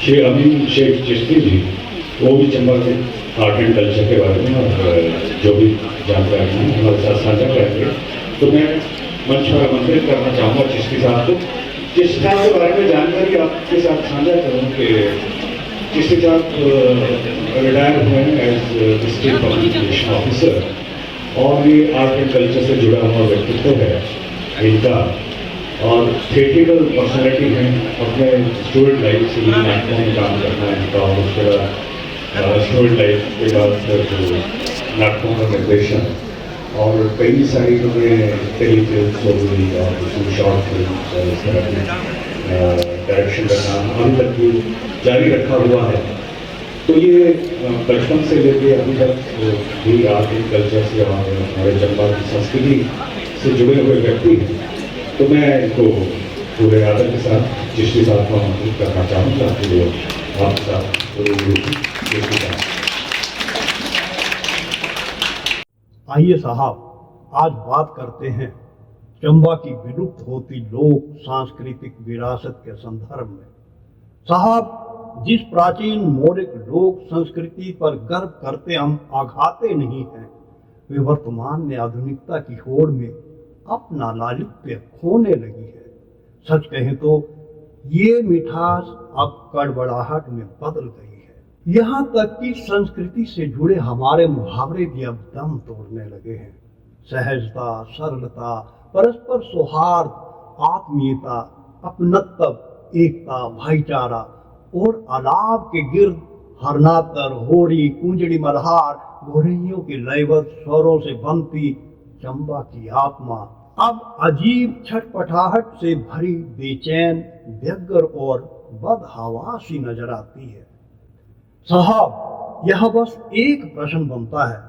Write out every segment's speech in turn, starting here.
अमीन शेख चिश्ती जी, वो भी चंबा के आर्ट एंड कल्चर के बारे में और जो भी जानकारी है हमारे साथ साझा करेंगे। तो मैं मंच पर आमंत्रित करना चाहूँगा चिश्ती साहब को। चिश्ती साहब के बारे में जानकारी आपके साथ साझा करूँ कि चिश्ती साहब रिटायर हुए हैं as district public relation officer, और ये आर्ट एंड कल्चर से जुड़ा हुआ व्यक्तित्व है इनका, और थिएट्रिकल पर्सनैलिटी है। अपने स्टूडेंट लाइफ से भी नाटकों में काम करना है इनका, और उसके बाद स्टूडेंट लाइफ के बाद जो नाटकों का निर्देशन और कई सारी टेली फिल्म हो गई और शॉर्ट फिल्म इस तरह की डायरेक्शन का काम अभी तक भी जारी रखा हुआ है। तो ये बचपन से लेके अभी तक भी आर्ट एंड कल्चर से और हमारे चंबा की संस्कृति से जुड़े हुए व्यक्ति हैं। तो मैं इनको पूरे आदर के साथ चिश्ती साहब को आमंत्रित करना चाहूँगा कि वो आपके साथ चिश्ती साहब। आइए साहब, आज बात करते हैं चंबा की विलुप्त होती लोक सांस्कृतिक विरासत के संदर्भ में। साहब, जिस प्राचीन मौलिक लोक संस्कृति पर गर्व करते हम आघाते नहीं हैं, वे वर्तमान में आधुनिकता की होड़ में अपना लालित्य खोने लगी है। सच कहें तो ये मिठास अब कड़बड़ाहट में बदल गई है। यहाँ तक कि संस्कृति से जुड़े हमारे मुहावरे भी अब दम तोड़ने लगे हैं। सहजता, सरलता, परस्पर सौहार्द, आत्मीयता, अपनत्व, एकता, भाईचारा और अलाव के गिर्द हरनातर, होरी, कुंजड़ी, मल्हार, गोरैयों के लयबद्ध स्वरों से बनती चंबा की आत्मा अब अजीब छटपटाहट से भरी, बेचैन, व्यग्र और बदहवासी नजर आती है। साहब, यह बस एक प्रश्न बनता है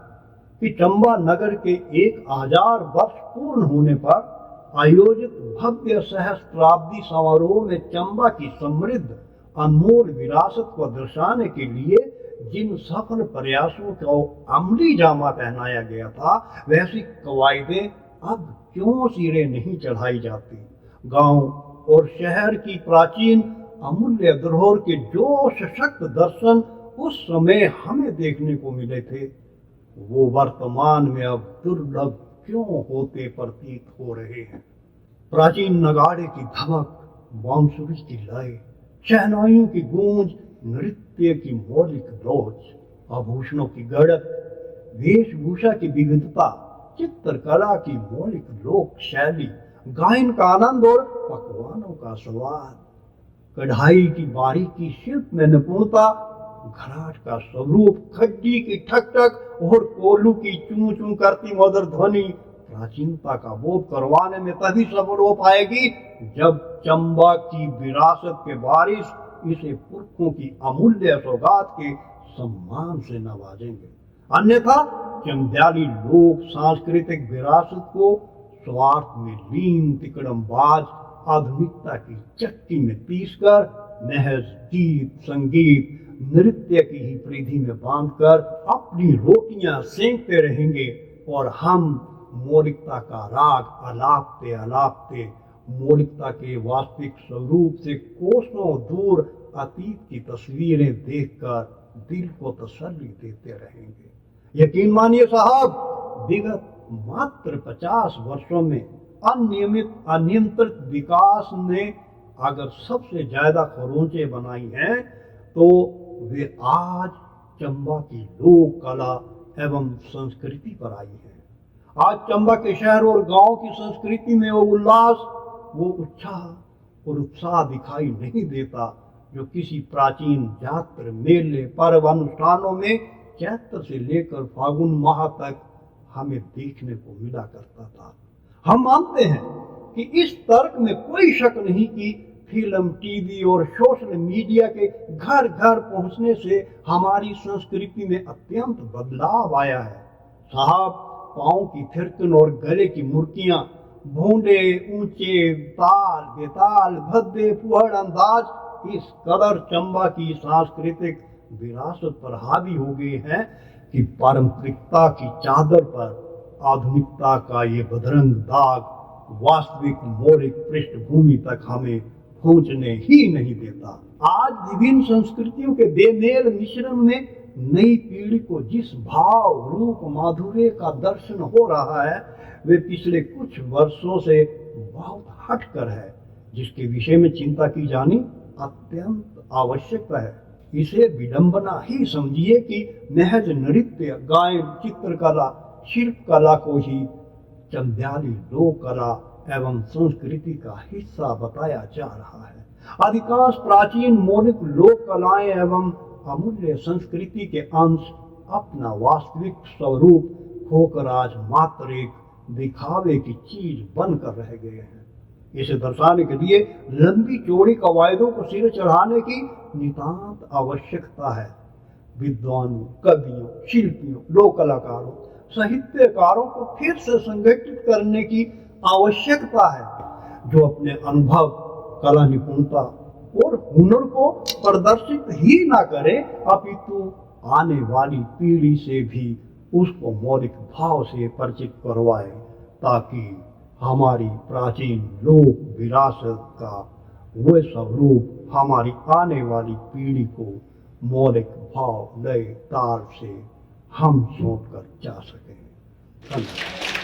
कि चंबा नगर के 1000 वर्ष पूर्ण होने पर आयोजित भव्य सहस्त्राब्दी समारोह में चंबा की समृद्ध अनमोल विरासत को दर्शाने के लिए जिन सफल प्रयासों को अमली जामा पहनाया गया था, वैसी कवायदें अब क्यों सिरे नहीं चढ़ाई जाती। गांव और शहर की प्राचीन अमूल्य धरोहर के जो सशक्त दर्शन उस समय हमें देखने को मिले थे, वो वर्तमान में अब दुर्लभ क्यों होते प्रतीत हो रहे हैं। प्राचीन नगाड़े की धमक, बांसुरी की लय, शहनाइयों की गूंज, नृत्य की मौलिक लोच, आभूषणों की गड़त, वेशभूषा की विविधता, चित्रकला की मौलिक लोक शैली, गायन का आनंद और पकवानों का स्वाद, कढ़ाई की बारीकी, शिल्प में निपुणता, घराट का स्वरूप, खड्डी की ठक ठक और कोल्हू की चूं चूं करती मधुर ध्वनि प्राचीनता का बोध करवाने में तभी सफल हो पाएगी जब चंबा की विरासत के वारिस इसे पुरखों की अमूल्य सौगात के सम्मान से नवाजेंगे। अन्यथा चंद्याली लोक सांस्कृतिक विरासत को स्वार्थ में लीन तिकड़मबाज आधुनिकता की चक्की में पीसकर महज गीत, संगीत, नृत्य की ही परिधि में बांधकर अपनी रोटियां सेंकते रहेंगे, और हम मौलिकता का राग अलापते अलापते मौलिकता के वास्तविक स्वरूप से कोसों दूर अतीत की तस्वीरें देखकर दिल को तसल्ली देते रहेंगे। यकीन मानिए साहब, विगत मात्र 50 वर्षों में अनियमित अनियंत्रित विकास ने अगर सबसे ज्यादा खरोंचे बनाई हैं, तो वे आज चंबा की लोक कला एवं संस्कृति पर आई है। आज चंबा के शहर और गांव की संस्कृति में वो उल्लास, वो उत्साह और उत्साह दिखाई नहीं देता जो किसी प्राचीन जात्र, मेले, पर्व, अनुष्ठानों में चैत्र से लेकर फागुन माह तक हमें देखने को मिला करता था। हम मानते हैं कि इस तर्क में कोई शक नहीं कि फिल्म, टीवी और सोशल मीडिया के घर घर पहुंचने से हमारी संस्कृति में अत्यंत बदलाव आया है। साहब, पाँव की थिरकन और गले की मुर्कियां, भूंडे, ऊंचे ताल, बेताल, भद्दे, फुहड़ अंदाज इस कदर चंबा की सांस्कृतिक विरासत पर हावी हो गए हैं कि पारंपरिकता की चादर पर आधुनिकता का ये बदरंग दाग वास्तविक मौलिक पृष्ठभूमि तक हमें पहुंचने ही नहीं देता। आज विभिन्न संस्कृतियों के बेमेल मिश्रण में नई पीढ़ी को जिस भाव रूप माधुर्य का दर्शन हो रहा है वे पिछले कुछ वर्षों से बहुत हटकर है, जिसके विषय में चिंता की जानी अत्यंत आवश्यकता है। इसे विडंबना ही समझिए कि महज नृत्य, गायन, चित्रकला, शिल्प कला को ही चंद्याली लोक कला एवं संस्कृति का हिस्सा बताया जा रहा है। अधिकांश प्राचीन मौलिक लोक कलाएं एवं अमूल्य संस्कृति के अंश अपना वास्तविक स्वरूप खोकर आज मात्र एक दिखावे की चीज बनकर रह गए हैं। इसे दर्शाने के लिए लंबी चौड़ी कवायदों को सिरे चढ़ाने की नितांत आवश्यकता है। विद्वानों, कवियों, शिल्पियों, लोक कलाकारों, साहित्यकारों को फिर से संगठित करने की आवश्यकता है, जो अपने अनुभव, कला निपुणता और हुनर को प्रदर्शित ही ना करे अपितु आने वाली पीढ़ी से भी उसको मौलिक भाव से परिचित करवाए, ताकि हमारी प्राचीन लोक विरासत का वह स्वरूप हमारी आने वाली पीढ़ी को मौलिक भाव, लय, ताल से हम सौंप कर जा सकें। धन्यवाद।